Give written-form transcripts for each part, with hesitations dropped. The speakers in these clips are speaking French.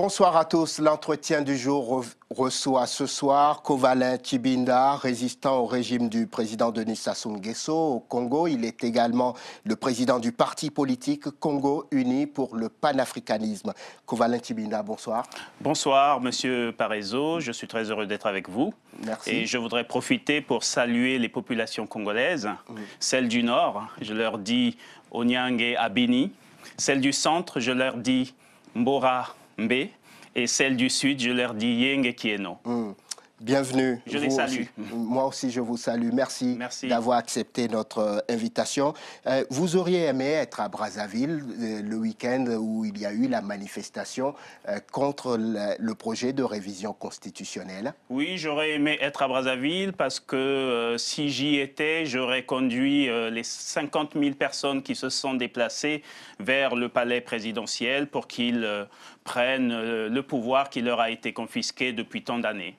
Bonsoir à tous. L'entretien du jour reçoit ce soir Kovalen Tshibinda, résistant au régime du président Denis Sassou Nguesso au Congo. Il est également le président du parti politique Congo Uni pour le panafricanisme. Kovalen Tshibinda, bonsoir. Bonsoir, Monsieur Parezo. Je suis très heureux d'être avec vous. Merci. Et je voudrais profiter pour saluer les populations congolaises. Celles du Nord, je leur dis Onyange Abini. Celles du Centre, je leur dis Mbora Mbe, et celle du Sud, je leur dis Yenge Kieno. Bienvenue. Je les salue. Moi aussi, je vous salue. Merci. D'avoir accepté notre invitation. Vous auriez aimé être à Brazzaville le week-end où il y a eu la manifestation contre le projet de révision constitutionnelle? Oui, j'aurais aimé être à Brazzaville parce que si j'y étais, j'aurais conduit les 50 000 personnes qui se sont déplacées vers le palais présidentiel pour qu'ils prennent le pouvoir qui leur a été confisqué depuis tant d'années.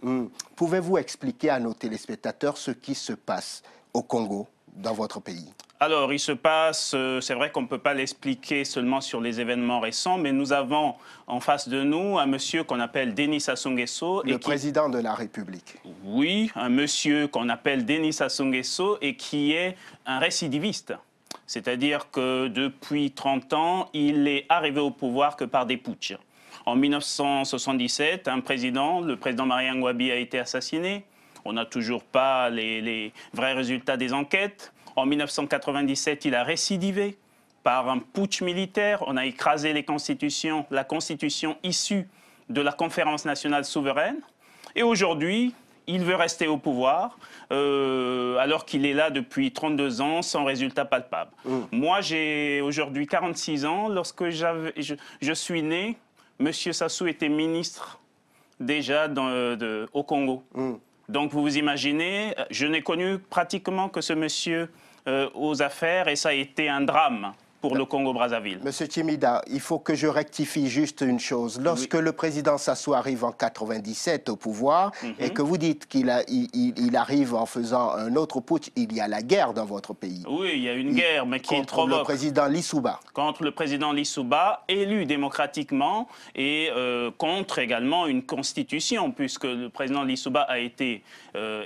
Pouvez-vous expliquer à nos téléspectateurs ce qui se passe au Congo, dans votre pays? Alors, il se passe, c'est vrai qu'on ne peut pas l'expliquer seulement sur les événements récents, mais nous avons en face de nous un monsieur qu'on appelle Denis Sassou Nguesso. Le président de la République. Oui, un monsieur qu'on appelle Denis Sassou Nguesso et qui est un récidiviste. C'est-à-dire que depuis 30 ans, il est arrivé au pouvoir que par des putschs. En 1977, le président Marian Ngouabi a été assassiné. On n'a toujours pas les vrais résultats des enquêtes. En 1997, il a récidivé par un putsch militaire. On a écrasé la constitution issue de la Conférence nationale souveraine. Et aujourd'hui, il veut rester au pouvoir alors qu'il est là depuis 32 ans sans résultat palpable. Moi, j'ai aujourd'hui 46 ans. Lorsque je suis né, M. Sassou était ministre déjà au Congo. Donc vous vous imaginez, je n'ai connu pratiquement que ce monsieur aux affaires et ça a été un drame pour le Congo-Brazzaville. Monsieur Tshibinda, il faut que je rectifie juste une chose. Lorsque le président Sassou arrive en 97 au pouvoir et que vous dites qu'il arrive en faisant un autre putsch, il y a la guerre dans votre pays. Oui, il y a une guerre, mais qui provoque... Contre le président Lissouba. Contre le président Lissouba, élu démocratiquement, et contre également une constitution, puisque le président Lissouba a été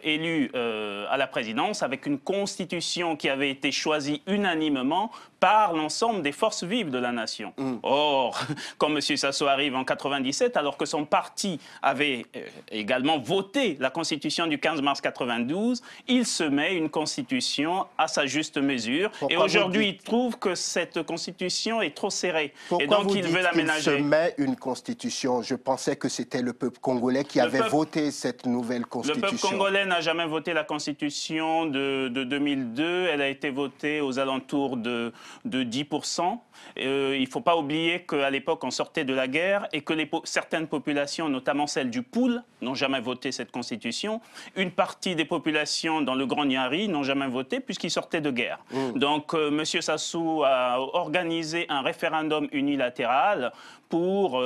élu à la présidence avec une constitution qui avait été choisie unanimement par l'ensemble des forces vives de la nation. Or, quand M. Sassou arrive en 97, alors que son parti avait également voté la constitution du 15 mars 92, il se met une constitution à sa juste mesure. Et aujourd'hui, il trouve que cette constitution est trop serrée. Pourquoi et donc, vous il veut dites l'aménager. qu'il se met une constitution? Je pensais que c'était le peuple congolais qui avait voté cette nouvelle constitution. Le peuple congolais n'a jamais voté la constitution de 2002. Elle a été votée aux alentours de 10%. Il ne faut pas oublier qu'à l'époque, on sortait de la guerre et que certaines populations, notamment celles du Poul, n'ont jamais voté cette constitution. Une partie des populations dans le Grand Niari n'ont jamais voté puisqu'ils sortaient de guerre. Donc, M. Sassou a organisé un référendum unilatéral pour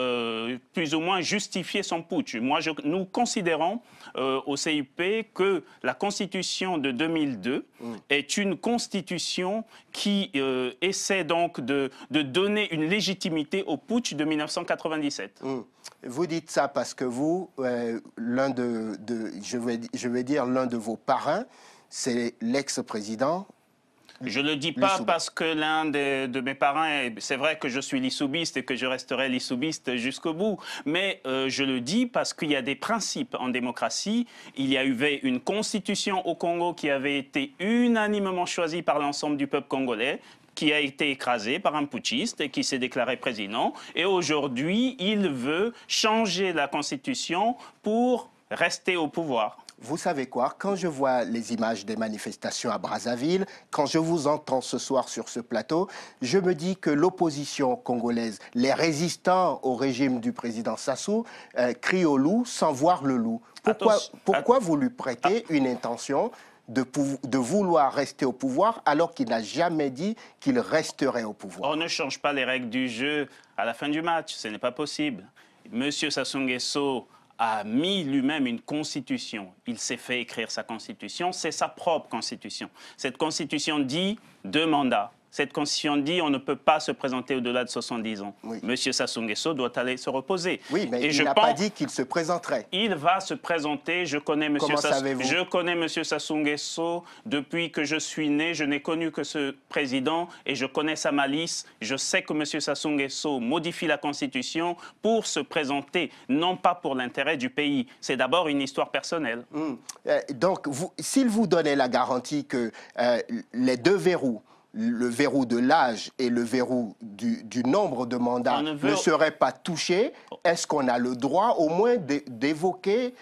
plus ou moins justifier son putsch. Nous considérons au CIP que la constitution de 2002 est une constitution qui essaie donc de donner une légitimité au putsch de 1997. Vous dites ça parce que vous, l'un je vais dire l'un de vos parrains, c'est l'ex-président. Je ne le dis pas parce que l'un de mes parents, c'est vrai que je suis lissoubiste et que je resterai lissoubiste jusqu'au bout, mais je le dis parce qu'il y a des principes en démocratie. Il y a eu une constitution au Congo qui avait été unanimement choisie par l'ensemble du peuple congolais, qui a été écrasé par un putschiste et qui s'est déclaré président. Et aujourd'hui, il veut changer la constitution pour rester au pouvoir. Vous savez quoi, quand je vois les images des manifestations à Brazzaville, quand je vous entends ce soir sur ce plateau, je me dis que l'opposition congolaise, les résistants au régime du président Sassou, crient au loup sans voir le loup. Pourquoi vous lui prêtez une intention de vouloir rester au pouvoir alors qu'il n'a jamais dit qu'il resterait au pouvoir? On ne change pas les règles du jeu à la fin du match, ce n'est pas possible. Monsieur Sassou Nguesso a mis lui-même une constitution. Il s'est fait écrire sa constitution, c'est sa propre constitution. Cette constitution dit 2 mandats. Cette constitution dit qu'on ne peut pas se présenter au-delà de 70 ans. Oui. Monsieur Sassou Nguesso doit aller se reposer. Oui, mais et il n'a pas dit qu'il se présenterait. Il va se présenter. Je connais Monsieur Sassou Nguesso depuis que je suis né. Je n'ai connu que ce président et je connais sa malice. Je sais que Monsieur Sassou Nguesso modifie la Constitution pour se présenter, non pas pour l'intérêt du pays. C'est d'abord une histoire personnelle. Donc, s'il vous donnait la garantie que les deux verrous, le verrou de l'âge et le verrou du nombre de mandats ne seraient pas touchés, est-ce qu'on a le droit au moins d'évoquer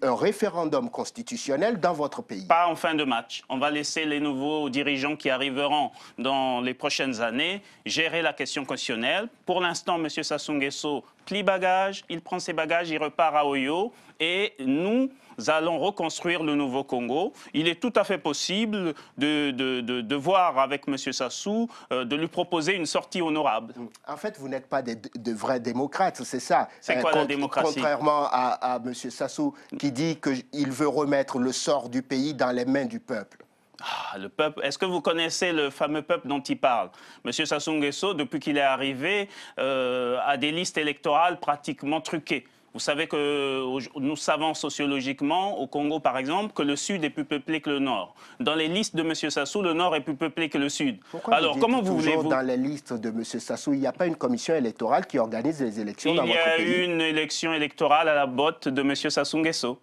un référendum constitutionnel dans votre pays? Pas en fin de match. On va laisser les nouveaux dirigeants qui arriveront dans les prochaines années gérer la question constitutionnelle. Pour l'instant, M. Sassou Nguesso plie bagage, il prend ses bagages, il repart à Oyo et nous allons reconstruire le nouveau Congo. Il est tout à fait possible de voir avec M. Sassou, de lui proposer une sortie honorable. En fait, vous n'êtes pas de vrais démocrates, c'est ça. C'est quoi la démocratie? Contrairement à M. Sassou qui dit qu'il veut remettre le sort du pays dans les mains du peuple. Ah, le peuple. Est-ce que vous connaissez le fameux peuple dont il parle? Monsieur Sassou Nguesso, depuis qu'il est arrivé, a des listes électorales pratiquement truquées. Vous savez que nous savons sociologiquement, au Congo par exemple, que le Sud est plus peuplé que le Nord. Dans les listes de M. Sassou, le Nord est plus peuplé que le Sud. Pourquoi comment vous voulez-vous... Dans les listes de M. Sassou, il n'y a pas une commission électorale qui organise les élections dans votre pays? Il y a une élection électorale à la botte de M. Sassou Nguesso.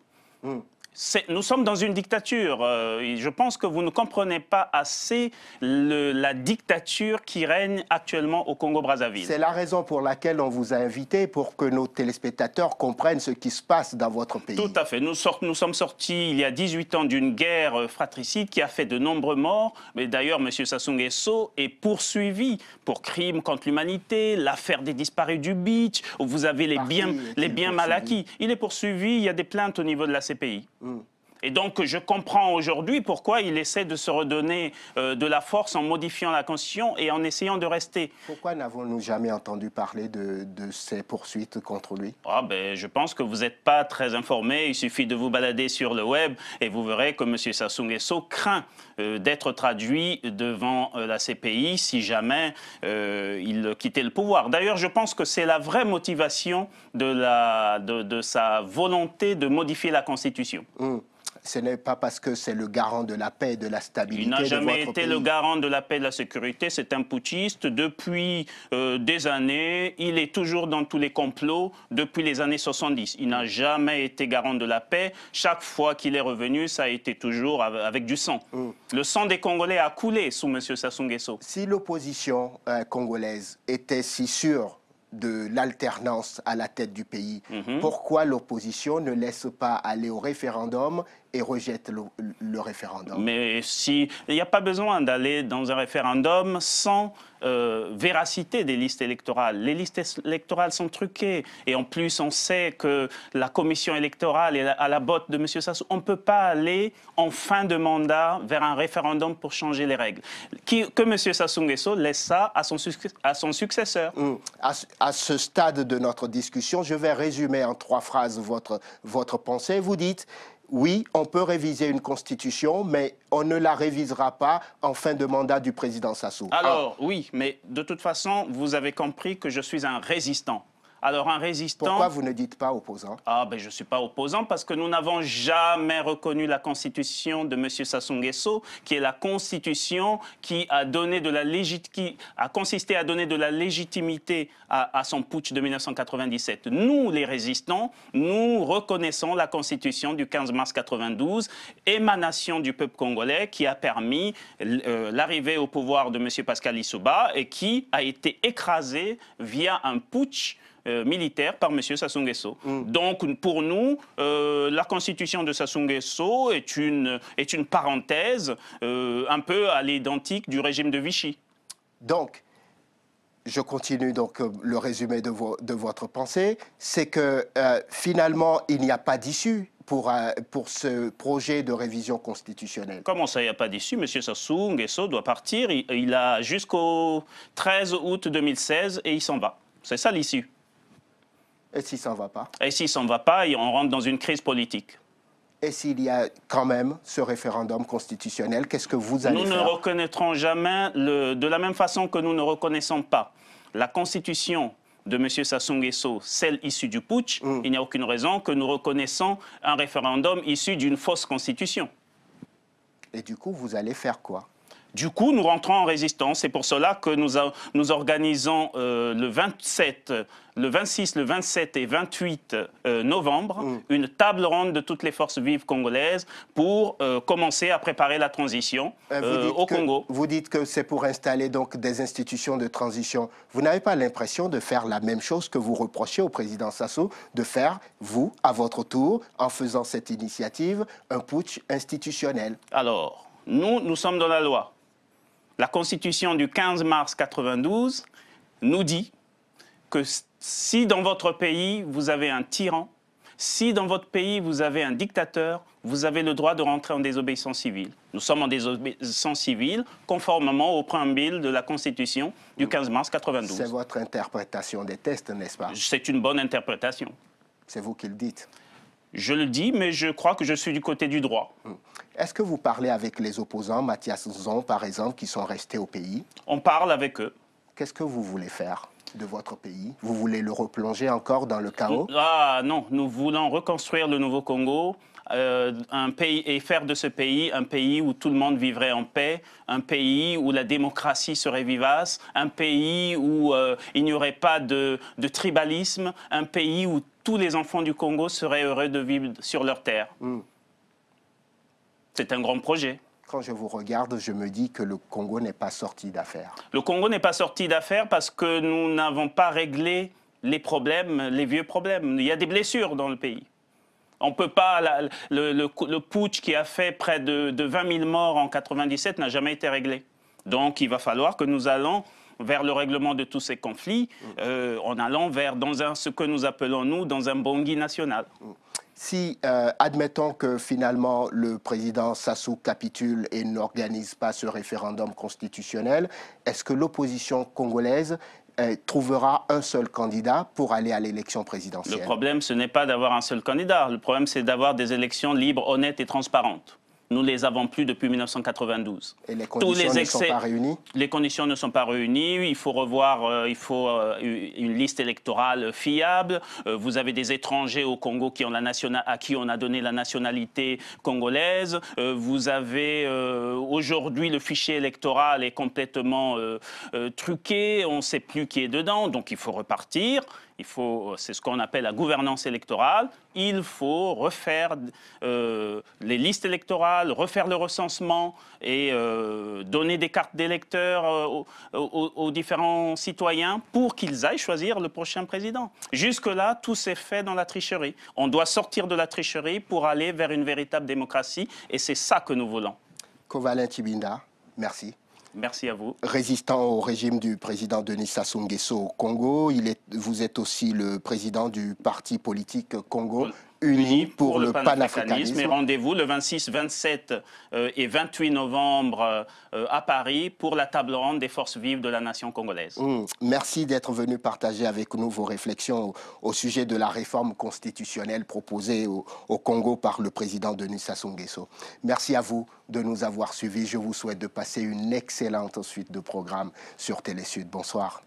Nous sommes dans une dictature. Je pense que vous ne comprenez pas assez la dictature qui règne actuellement au Congo-Brazzaville. C'est la raison pour laquelle on vous a invité, pour que nos téléspectateurs comprennent ce qui se passe dans votre pays. Tout à fait. Nous sommes sortis il y a 18 ans d'une guerre fratricide qui a fait de nombreux morts. Mais d'ailleurs, M. Sassou Nguesso est poursuivi pour crimes contre l'humanité, l'affaire des disparus du beach, où vous avez les biens mal acquis. Il est poursuivi, il y a des plaintes au niveau de la CPI. Et donc, je comprends aujourd'hui pourquoi il essaie de se redonner de la force en modifiant la Constitution et en essayant de rester. Pourquoi n'avons-nous jamais entendu parler de ces poursuites contre lui? Je pense que vous n'êtes pas très informé. Il suffit de vous balader sur le web et vous verrez que M. Sassou Nguesso craint d'être traduit devant la CPI si jamais il quittait le pouvoir. D'ailleurs, je pense que c'est la vraie motivation de sa volonté de modifier la Constitution. Ce n'est pas parce que c'est le garant de la paix et de la stabilité de votre pays. Il n'a jamais été le garant de la paix et de la sécurité. C'est un putschiste depuis des années. Il est toujours dans tous les complots depuis les années 70. Il n'a jamais été garant de la paix. Chaque fois qu'il est revenu, ça a été toujours avec du sang. Le sang des Congolais a coulé sous M. Sassou Nguesso. Si l'opposition congolaise était si sûre de l'alternance à la tête du pays, pourquoi l'opposition ne laisse pas aller au référendum et rejette le référendum? Mais il n'y a pas besoin d'aller dans un référendum sans véracité des listes électorales. Les listes électorales sont truquées. Et en plus, on sait que la commission électorale est à la botte de M. Sassou. On ne peut pas aller en fin de mandat vers un référendum pour changer les règles. Que M. Sassou Nguesso laisse ça à son successeur. À ce stade de notre discussion, je vais résumer en 3 phrases votre pensée. Vous dites: oui, on peut réviser une constitution, mais on ne la révisera pas en fin de mandat du président Sassou. Alors, oui, mais de toute façon, vous avez compris que je suis un résistant. Alors, un résistant... Pourquoi vous ne dites pas opposant? Je ne suis pas opposant parce que nous n'avons jamais reconnu la constitution de M. Sassou Nguesso, qui est la constitution qui a consisté à donner de la légitimité à son putsch de 1997. Nous, les résistants, nous reconnaissons la constitution du 15 mars 92, émanation du peuple congolais, qui a permis l'arrivée au pouvoir de M. Pascal Lissouba et qui a été écrasée via un putsch militaire par M. Sassou Nguesso. Donc, pour nous, la constitution de Sassou Nguesso est une parenthèse un peu à l'identique du régime de Vichy. Donc, je continue donc le résumé de votre pensée, c'est que finalement, il n'y a pas d'issue pour ce projet de révision constitutionnelle. Comment ça, il n'y a pas d'issue? M. Sassou Nguesso doit partir, il a jusqu'au 13 août 2016 et il s'en va. C'est ça l'issue. Et s'il ne s'en va pas? Et s'il ne s'en va pas, on rentre dans une crise politique. Et s'il y a quand même ce référendum constitutionnel, qu'est-ce que vous allez faire? Nous ne reconnaîtrons jamais, de la même façon que nous ne reconnaissons pas la constitution de M. Sassou Nguesso, celle issue du putsch, il n'y a aucune raison que nous reconnaissons un référendum issu d'une fausse constitution. Et du coup, vous allez faire quoi? Du coup, nous rentrons en résistance. C'est pour cela que nous organisons le 26, le 27 et 28 novembre une table ronde de toutes les forces vives congolaises pour commencer à préparer la transition au Congo. Vous dites que c'est pour installer donc des institutions de transition. Vous n'avez pas l'impression de faire la même chose que vous reprochez au président Sassou de faire, vous, à votre tour, en faisant cette initiative, un putsch institutionnel? Alors, nous sommes dans la loi. La Constitution du 15 mars 92 nous dit que si dans votre pays vous avez un tyran, si dans votre pays vous avez un dictateur, vous avez le droit de rentrer en désobéissance civile. Nous sommes en désobéissance civile conformément au préambule de la Constitution du 15 mars 92. C'est votre interprétation des textes, n'est-ce pas? C'est une bonne interprétation. C'est vous qui le dites. Je le dis, mais je crois que je suis du côté du droit. Est-ce que vous parlez avec les opposants, Mathias Nzon par exemple, qui sont restés au pays? On parle avec eux. Qu'est-ce que vous voulez faire de votre pays? Vous voulez le replonger encore dans le chaos? Ah non, nous voulons reconstruire le nouveau Congo, un pays, et faire de ce pays un pays où tout le monde vivrait en paix, un pays où la démocratie serait vivace, un pays où il n'y aurait pas de tribalisme, un pays où tous les enfants du Congo seraient heureux de vivre sur leur terre. C'est un grand projet. Quand je vous regarde, je me dis que le Congo n'est pas sorti d'affaire. Le Congo n'est pas sorti d'affaire parce que nous n'avons pas réglé les problèmes, les vieux problèmes. Il y a des blessures dans le pays. On ne peut pas... Le putsch qui a fait près de 20 000 morts en 1997 n'a jamais été réglé. Donc il va falloir que nous allons vers le règlement de tous ces conflits, en allant vers ce que nous appelons, nous, dans un Bangui national. Si, admettons que finalement le président Sassou capitule et n'organise pas ce référendum constitutionnel, est-ce que l'opposition congolaise trouvera un seul candidat pour aller à l'élection présidentielle? Le problème, ce n'est pas d'avoir un seul candidat. Le problème, c'est d'avoir des élections libres, honnêtes et transparentes. Nous ne les avons plus depuis 1992. Et les conditions ne sont pas réunies? Les conditions ne sont pas réunies. Il faut revoir, une liste électorale fiable. Vous avez des étrangers au Congo à qui on a donné la nationalité congolaise. Vous avez aujourd'hui le fichier électoral est complètement truqué. On ne sait plus qui est dedans. Donc il faut repartir. C'est ce qu'on appelle la gouvernance électorale. Il faut refaire les listes électorales, refaire le recensement et donner des cartes d'électeurs aux différents citoyens pour qu'ils aillent choisir le prochain président. Jusque-là, tout s'est fait dans la tricherie. On doit sortir de la tricherie pour aller vers une véritable démocratie et c'est ça que nous voulons. Kovalin Tibinda, merci. Merci à vous. Résistant au régime du président Denis Sassou Nguesso au Congo, vous êtes aussi le président du parti politique Congo Uni pour le panafricanisme. Et rendez-vous le 26, 27 et 28 novembre à Paris pour la table ronde des forces vives de la nation congolaise. Merci d'être venu partager avec nous vos réflexions au sujet de la réforme constitutionnelle proposée au Congo par le président Denis Sassou Nguesso. Merci à vous de nous avoir suivis. Je vous souhaite de passer une excellente suite de programmes sur Télé Sud. Bonsoir.